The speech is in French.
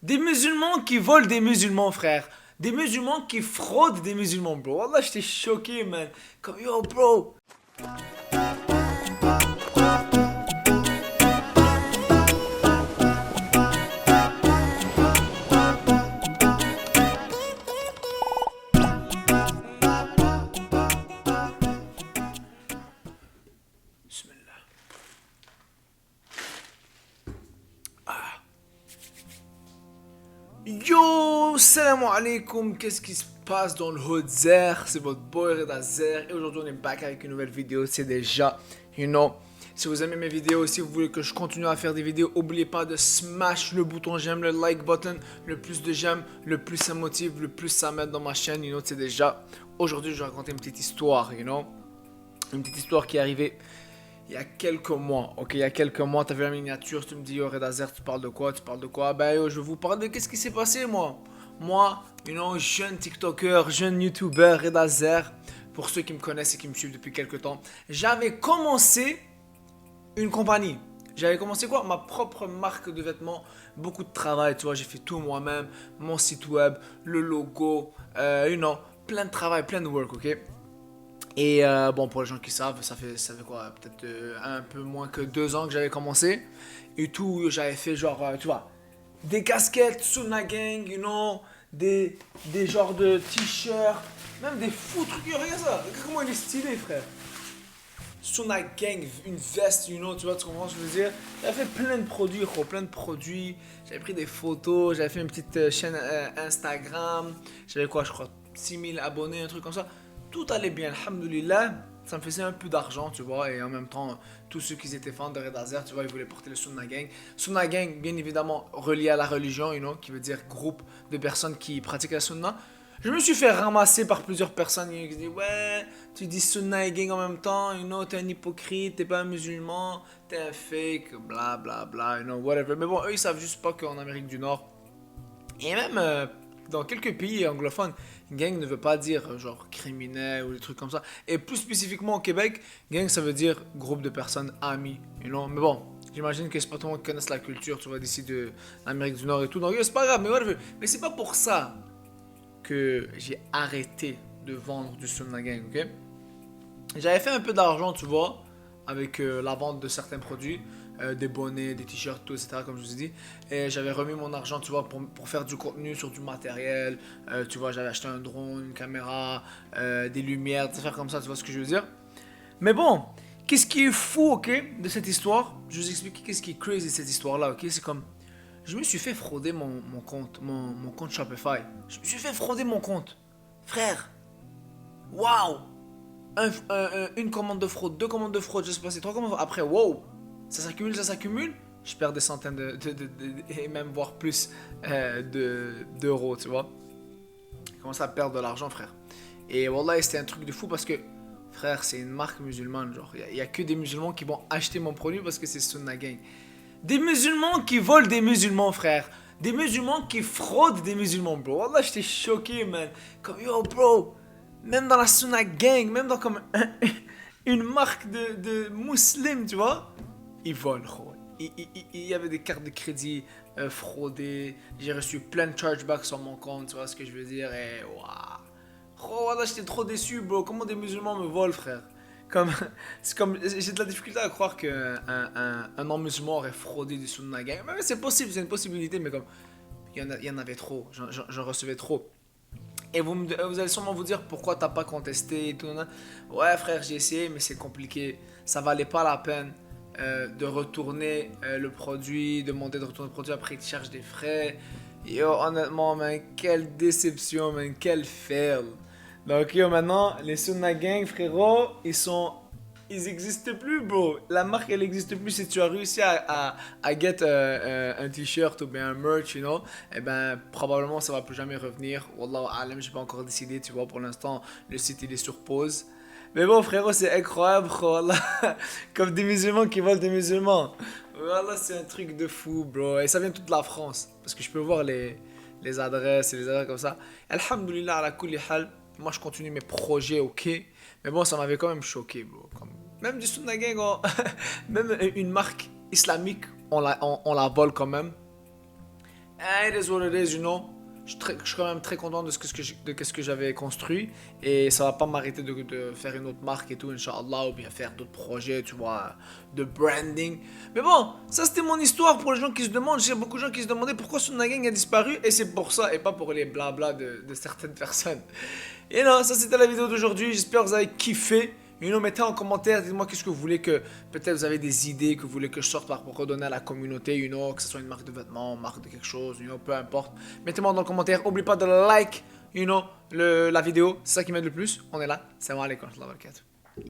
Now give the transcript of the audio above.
Des musulmans qui volent des musulmans, frère. Des musulmans qui fraudent des musulmans, bro. Wallah, j'étais choqué, man. Comme, yo, bro. Bismillah. Yo, salam alaikum, qu'est-ce qui se passe dans le hood Zer? C'est votre boy Reda Zer et aujourd'hui on est back avec une nouvelle vidéo. C'est déjà, si vous aimez mes vidéos, si vous voulez que je continue à faire des vidéos, n'oubliez pas de smash le bouton j'aime, le like button. Le plus de j'aime, le plus ça motive, le plus ça m'aide dans ma chaîne, c'est déjà. Aujourd'hui je vais raconter une petite histoire, une petite histoire qui est arrivée il y a quelques mois, ok, il y a quelques mois, t'as vu la miniature, tu me dis, yo, Reda Zer, tu parles de quoi, Ben, yo, je vais vous parler de qu'est-ce qui s'est passé, moi. Moi, jeune TikToker, jeune YouTuber, Reda Zer, pour ceux qui me connaissent et qui me suivent depuis quelques temps, j'avais commencé une compagnie. J'avais commencé quoi? Ma propre marque de vêtements, beaucoup de travail, tu vois, j'ai fait tout moi-même, mon site web, le logo, plein de travail, plein de work, ok. Et bon, pour les gens qui savent, ça fait quoi? Peut-être un peu moins que 2 ans que j'avais commencé. Et tout, j'avais fait genre, tu vois, des casquettes, Suna Gang, des genres de t-shirts, même des fous trucs, regarde ça, regarde comment il est stylé, frère. Suna Gang, une veste, tu vois, tu comprends ce que je veux dire? J'avais fait plein de produits, gros, plein de produits. J'avais pris des photos, j'avais fait une petite chaîne Instagram. J'avais quoi, je crois, 6000 abonnés, un truc comme ça. Tout allait bien, alhamdoulilah. Ça me faisait un peu d'argent, tu vois, et en même temps, tous ceux qui étaient fans de Reda Zer, tu vois, ils voulaient porter le Sunna Gang. Sunna Gang, bien évidemment, relié à la religion, qui veut dire groupe de personnes qui pratiquent la Sunna. Je me suis fait ramasser par plusieurs personnes qui disent ouais, tu dis Sunna et Gang en même temps, t'es un hypocrite, t'es pas un musulman, t'es un fake, bla bla bla, whatever. Mais bon, eux ils savent juste pas qu'en Amérique du Nord, et même dans quelques pays anglophones, gang ne veut pas dire genre criminel ou des trucs comme ça. Et plus spécifiquement au Québec, gang ça veut dire groupe de personnes amis, Mais bon, j'imagine que c'est pas tout le monde qui connaisse la culture, tu vois, d'ici de l'Amérique du Nord et tout. Donc c'est pas grave, mais whatever. Mais c'est pas pour ça que j'ai arrêté de vendre du Sunna Gang, ok? J'avais fait un peu d'argent, tu vois, avec la vente de certains produits, des bonnets, des t-shirts, tout, etc., comme je vous ai dit. Et j'avais remis mon argent, tu vois, pour faire du contenu sur du matériel. Tu vois, j'avais acheté un drone, une caméra, des lumières, des affaires comme ça, tu vois ce que je veux dire. Mais bon, qu'est-ce qui est fou, ok, de cette histoire? Je vais vous expliquer qu'est-ce qui est crazy de cette histoire-là, ok? C'est comme, je me suis fait frauder mon compte, mon compte Shopify. Je me suis fait frauder mon compte. Frère, waouh! Une commande de fraude, deux commandes de fraude, je sais pas, c'est trois commandes de fraude. Après, wow, ça s'accumule. Je perds des centaines et même voire plus d'euros, tu vois. Je commence à perdre de l'argent, frère. Et wallah, c'était un truc de fou parce que, frère, c'est une marque musulmane. Genre, il y a que des musulmans qui vont acheter mon produit parce que c'est Sunna Gang. Des musulmans qui volent des musulmans, frère. Des musulmans qui fraudent des musulmans, bro. Wallah, j'étais choqué, man. Comme, yo, bro. Même dans la Sunna Gang, même dans comme une marque de musulmans, tu vois. Ils volent, gros. Il y avait des cartes de crédit fraudées. J'ai reçu plein de chargebacks sur mon compte, tu vois ce que je veux dire. Et waouh. Oh, voilà, j'étais trop déçu, bro. Comment des musulmans me volent, frère? Comme, c'est comme, j'ai de la difficulté à croire qu'un un non-musulman aurait fraudé du Sunna Gang. Mais c'est possible, c'est une possibilité, mais comme, il y en avait trop. J'en recevais trop. Et vous allez sûrement vous dire pourquoi t'as pas contesté et tout. Non. Ouais, frère, j'ai essayé, mais c'est compliqué. Ça valait pas la peine de retourner le produit, demander de retourner le produit. Après, ils te chargent des frais. Yo, honnêtement, man, quelle déception, man, quel fail. Donc, yo, maintenant, les Sunna Gang, frérot, ils existent plus, bro. La marque, elle existe plus. Si tu as réussi à get un t-shirt ou bien un merch, eh ben, probablement, ça va plus jamais revenir. Wallahu alam, j'ai pas encore décidé, tu vois. Pour l'instant, le site, il est sur pause. Mais bon, frérot, c'est incroyable, wallah. Comme des musulmans qui volent des musulmans. Voilà, c'est un truc de fou, bro. Et ça vient de toute la France. Parce que je peux voir les adresses et les adresses comme ça. Alhamdulillah, ala kulli hal. Moi, je continue mes projets, ok. Mais bon, ça m'avait quand même choqué, bro. Même du Sunna Gang, même une marque islamique, on la vole quand même. it is what it is, you know. Je suis quand même très content de ce que j'avais construit et ça va pas m'arrêter de faire une autre marque et tout, Inch'Allah, ou bien faire d'autres projets, tu vois, de branding. Mais bon, ça c'était mon histoire pour les gens qui se demandent. J'ai beaucoup de gens qui se demandaient pourquoi Sunna Gang a disparu et c'est pour ça et pas pour les blabla de certaines personnes. Et non, ça c'était la vidéo d'aujourd'hui. J'espère que vous avez kiffé. Mettez en commentaire, dites-moi qu'est-ce que vous voulez que... Peut-être vous avez des idées que vous voulez que je sorte pour redonner à la communauté, que ce soit une marque de vêtements, marque de quelque chose, peu importe. Mettez-moi dans le commentaire, n'oubliez pas de like, la vidéo, c'est ça qui m'aide le plus. On est là. Salam alaikum wa rahmatullahi wa barakatuh.